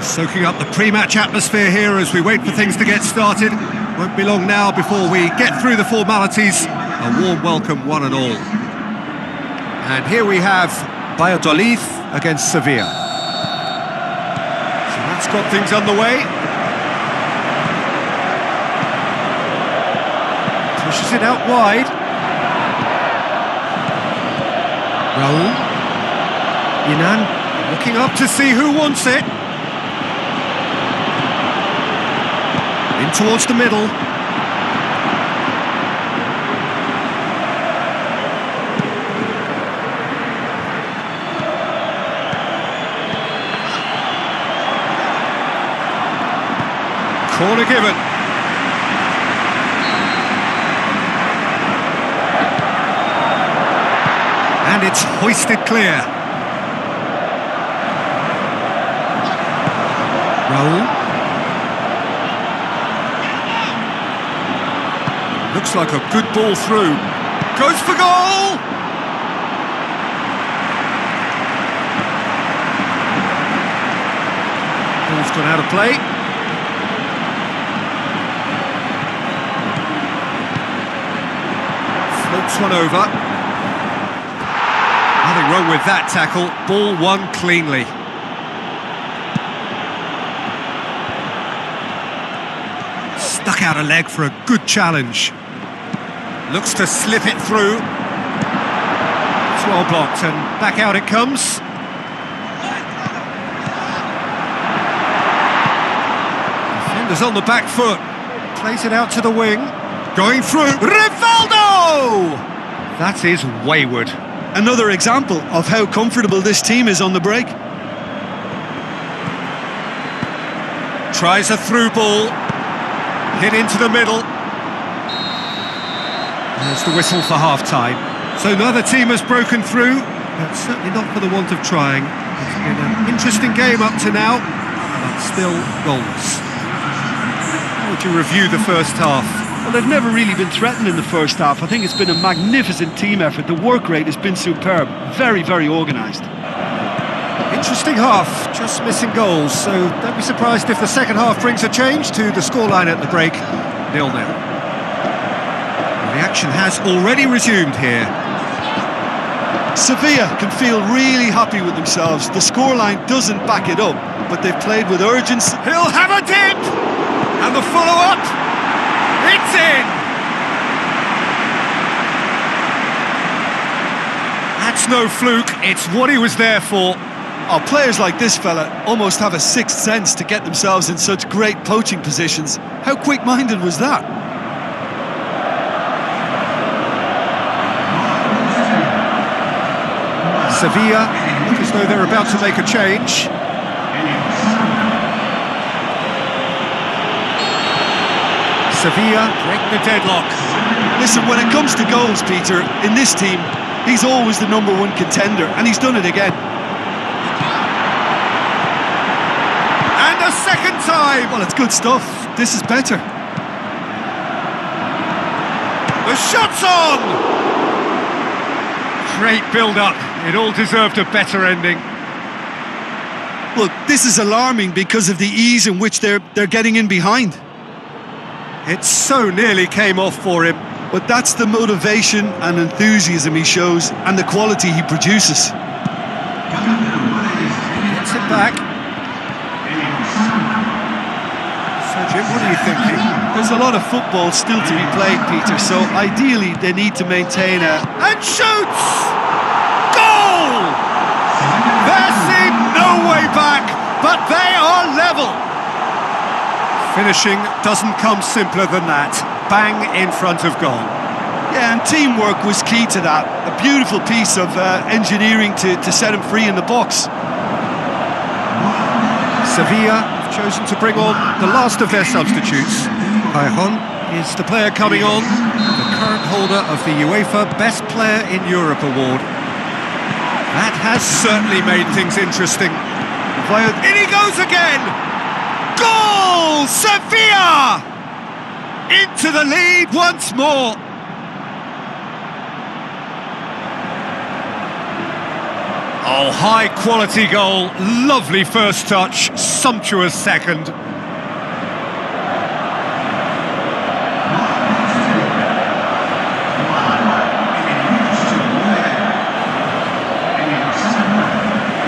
Soaking up the pre-match atmosphere here as we wait for things to get started. Won't be long now before we get through the formalities. A warm welcome, one and all. And here we have Valladolid against Sevilla. So that's got things underway. Pushes it out wide. Raul. Inan looking up to see who wants it. In towards the middle. Corner given. And it's hoisted clear. Raul. Looks like a good ball through. Goes for goal! Ball's gone out of play. Floats one over. Nothing wrong with that tackle. Ball won cleanly. Stuck out a leg for a good challenge. Looks to slip it through. It's well blocked and back out it comes. Defender's on the back foot. Plays it out to the wing. Going through. Rivaldo! That is wayward. Another example of how comfortable this team is on the break. Tries a through ball. Hit into the middle. There's the whistle for half-time. So neither team has broken through, but certainly not for the want of trying. It's been an interesting game up to now, but still goals. How would you review the first half? Well, they've never really been threatened in the first half. I think it's been a magnificent team effort. The work rate has been superb. Very, very organised. Interesting half, just missing goals, so don't be surprised if the second half brings a change to the scoreline at the break, 0-0. The action has already resumed here. Sevilla can feel really happy with themselves. The scoreline doesn't back it up, but they've played with urgency. He'll have a dip! And the follow-up, it's in! That's no fluke, it's what he was there for. Oh, players like this fella almost have a sixth sense to get themselves in such great poaching positions. How quick-minded was that? Sevilla look as though they're about to make a change. Sevilla break the deadlock. Listen, when it comes to goals, Peter, in this team, he's always the number one contender, and he's done it again. And a second time! Well, it's good stuff. This is better. The shot's on! Great build-up. It all deserved a better ending. Look, this is alarming because of the ease in which they're getting in behind. It so nearly came off for him. But that's the motivation and enthusiasm he shows, and the quality he produces. Gets it back. So, Jim, what are you thinking? There's a lot of football still to be played, Peter, so ideally they need to maintain a... And shoots! Goal! There seemed no way back, but they are level. Finishing doesn't come simpler than that. Bang in front of goal. Yeah, and teamwork was key to that. A beautiful piece of engineering to set him free in the box. Sevilla have chosen to bring on the last of their substitutes. Cajon is the player coming on, the current holder of the UEFA Best Player in Europe award. That has certainly made things interesting. In he goes again! Goal! Sevilla! Into the lead once more. Oh, high quality goal, lovely first touch, sumptuous second.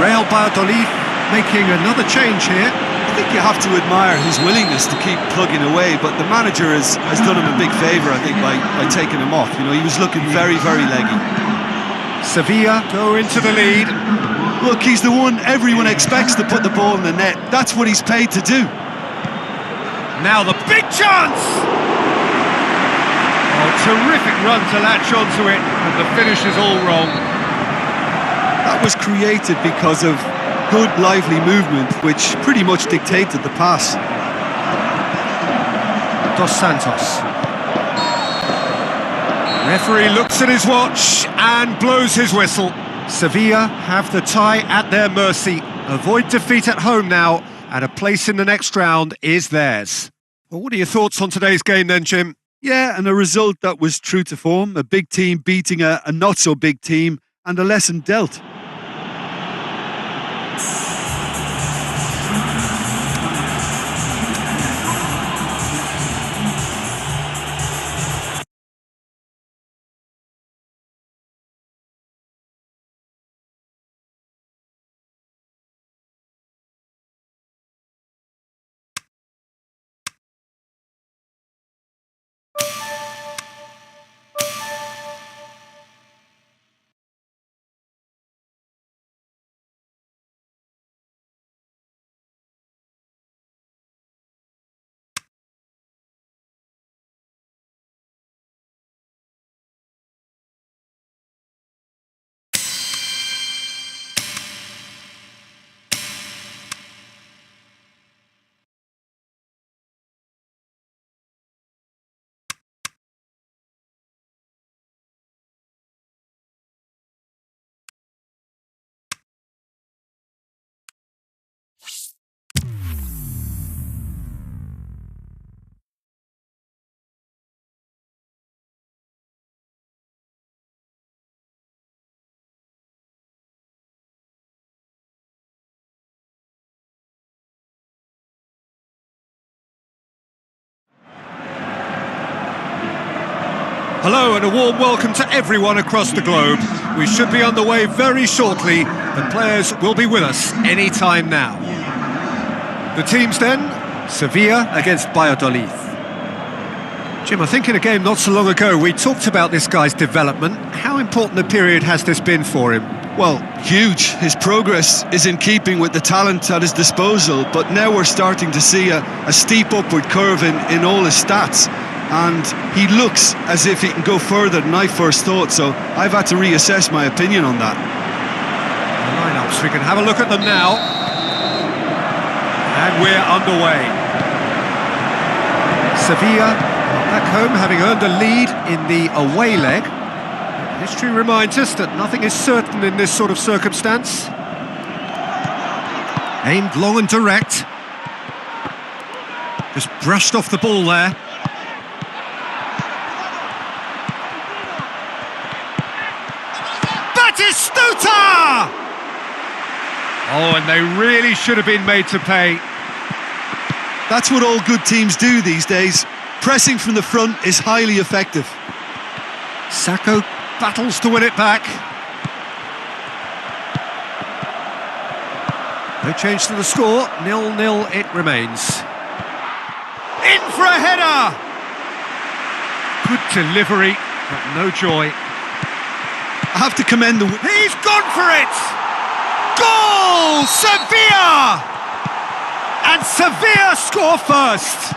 Real Valladolid making another change here. I think you have to admire his willingness to keep plugging away, but the manager has done him a big favour, I think, by taking him off. You know, he was looking very, very leggy. Sevilla go into the lead. Look, he's the one everyone expects to put the ball in the net. That's what he's paid to do. Now the big chance! Oh, terrific run to latch onto it, and the finish is all wrong. That was created because of good, lively movement, which pretty much dictated the pass. Dos Santos. Referee looks at his watch and blows his whistle. Sevilla have the tie at their mercy. Avoid defeat at home now, and a place in the next round is theirs. Well, what are your thoughts on today's game then, Jim? Yeah, and a result that was true to form. A big team beating a not-so-big team, and a lesson dealt. Hello and a warm welcome to everyone across the globe. We should be on the way very shortly. The players will be with us any time now. The teams then, Sevilla against Valladolid. Jim, I think in a game not so long ago we talked about this guy's development. How important a period has this been for him? Well, huge. His progress is in keeping with the talent at his disposal, but now we're starting to see a steep upward curve in all his stats. And he looks as if he can go further than I first thought, so I've had to reassess my opinion on that. The lineups, we can have a look at them now. And we're underway. Sevilla back home, having earned a lead in the away leg. History reminds us that nothing is certain in this sort of circumstance. Aimed long and direct. Just brushed off the ball there. Batistuta! Oh, and they really should have been made to pay. That's what all good teams do these days. Pressing from the front is highly effective. Sacco battles to win it back. No change to the score, 0-0 it remains. In for a header! Good delivery, but no joy. I have to commend the... He's gone for it! Goal! Sevilla! And Sevilla score first!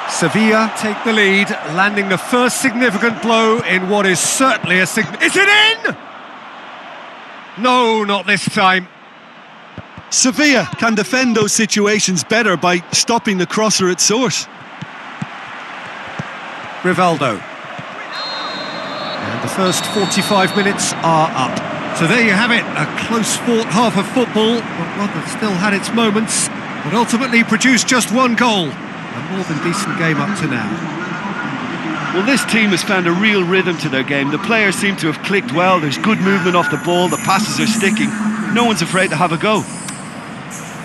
Sevilla take the lead, landing the first significant blow in what is certainly a Is it in? No, not this time. Sevilla can defend those situations better by stopping the crosser at source. Rivaldo. And the first 45 minutes are up. So there you have it, a close-fought half of football, but one that still had its moments, but ultimately produced just one goal. A more than decent game up to now. Well, this team has found a real rhythm to their game. The players seem to have clicked well. There's good movement off the ball. The passes are sticking. No one's afraid to have a go.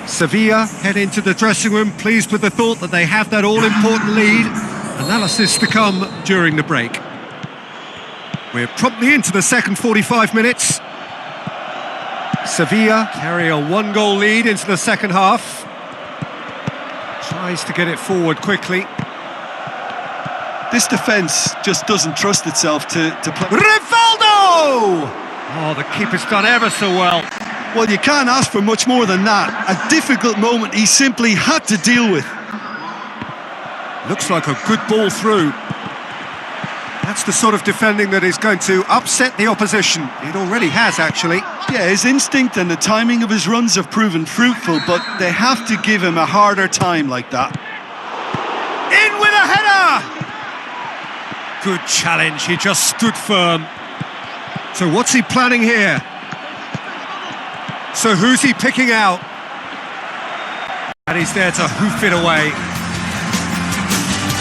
Sevilla head into the dressing room, pleased with the thought that they have that all-important lead. Analysis to come during the break. We're promptly into the second 45 minutes. Sevilla carry a one-goal lead into the second half. Tries to get it forward quickly. This defence just doesn't trust itself to play. Rivaldo! Oh, the keeper's done ever so well. Well, you can't ask for much more than that. A difficult moment he simply had to deal with. Looks like a good ball through. That's the sort of defending that is going to upset the opposition. It already has, actually. Yeah, his instinct and the timing of his runs have proven fruitful, but they have to give him a harder time like that. In with a header! Good challenge, he just stood firm. So what's he planning here? So who's he picking out? And he's there to hoof it away.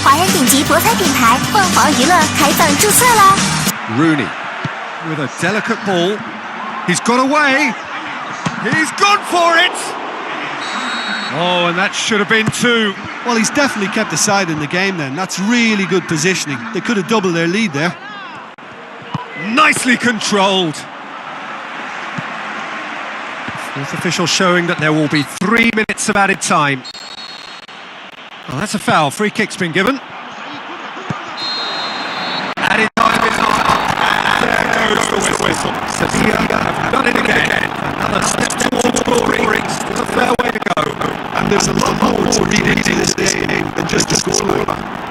华人顶级博彩品牌凤凰娱乐开放注册啦 Rooney with a delicate ball. He's got away. He's gone for it. Oh, and that should have been two. Well, he's definitely kept the side in the game then. That's really good positioning. They could have doubled their lead there. Nicely controlled. Fourth official showing that there will be 3 minutes of added time. Oh, that's a foul. Free kick's been given. Added time is up. And there goes the whistle. Sevilla have done it again. Another step towards glory. It's a fair way to go. And there's a lot more to read into this game than just a scoreline.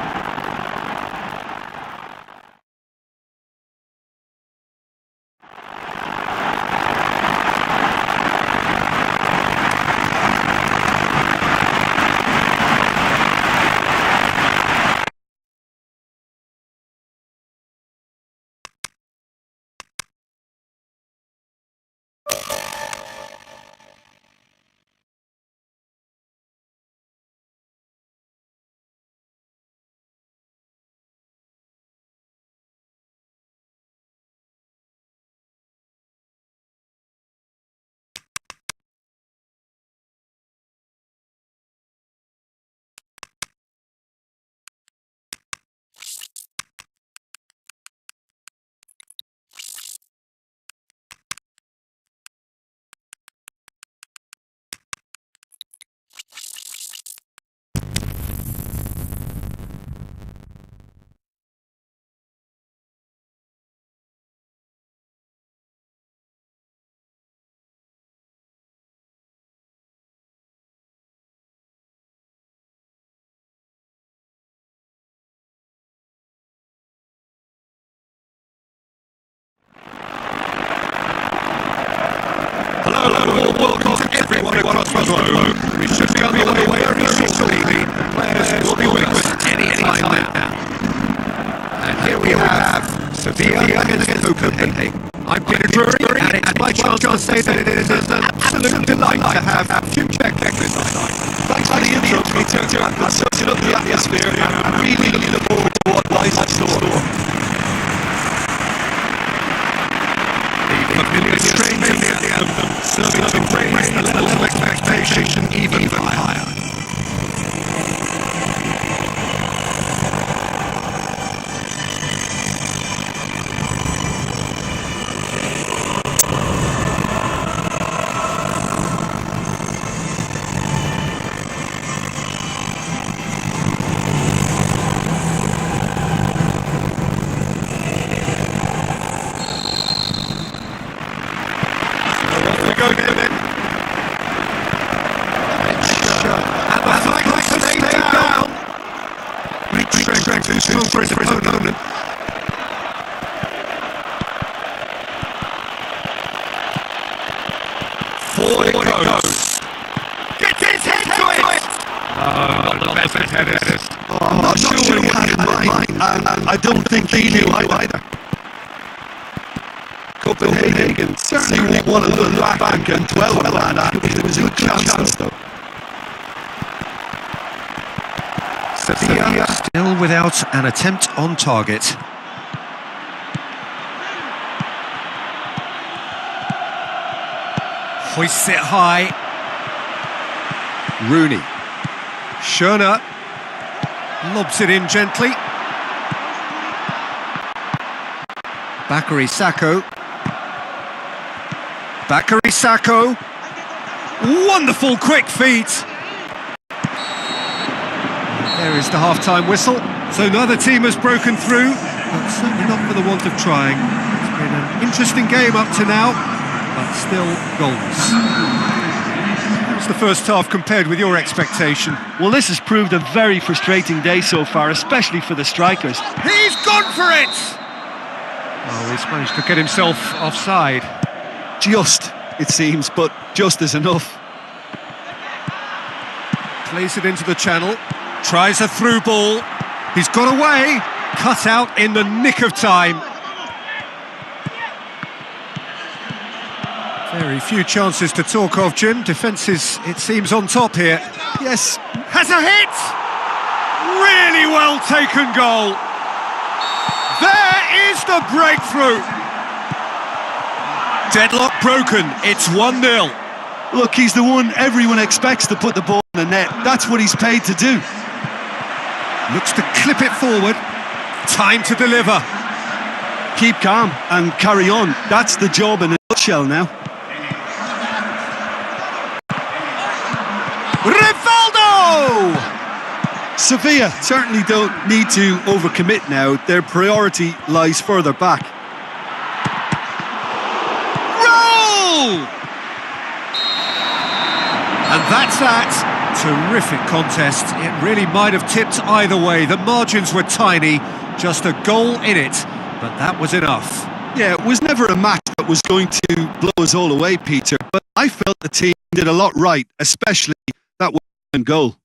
Welcome everyone across the globe. We should be on the way very shortly. The players will be with us any time now. And here we have Sevilla against Copenhagen. I'm Peter Drury, and it's my chance to say that it is an absolute delight to have Jim Czech this night. Thanks for the intro, Peter. That's such a lovely atmosphere, and I'm really looking forward to what lies in store. Familiar strains of the anthem, serving to raise the level of expectation even higher. For his opponent. Forward it goes. Gets his head to it! Oh, not the best headers. I'm not sure what he had in mind, and I don't think he knew either. Copenhagen certainly want to look back and dwell on that. It was a good chance though. Sevilla still Still without an attempt on target. Hoists it high. Rooney. Schöne. Lobs it in gently. Bakary Sakho. Bakary Sakho. Wonderful quick feet. There is the half-time whistle. So neither team has broken through, but certainly not for the want of trying. It's been an interesting game up to now, but still goals. How's the first half compared with your expectation? Well, this has proved a very frustrating day so far, especially for the strikers. He's gone for it! Oh, he's managed to get himself offside. Just, it seems, but just is enough. Plays it into the channel. Tries a through ball. He's got away. Cut out in the nick of time. Very few chances to talk of, Jim. Defence is, it seems, on top here. Yes. Has a hit! Really well taken goal. There is the breakthrough. Deadlock broken. It's 1-0. Look, he's the one everyone expects to put the ball in the net. That's what he's paid to do. Looks to clip it forward. Time to deliver. Keep calm and carry on. That's the job in a nutshell now. Rivaldo! Sevilla certainly don't need to overcommit now. Their priority lies further back. Roll! And that's that. Terrific contest. It really might have tipped either way. The margins were tiny, just a goal in it, but that was enough. Yeah, it was never a match that was going to blow us all away, Peter, but I felt the team did a lot right, especially that one goal.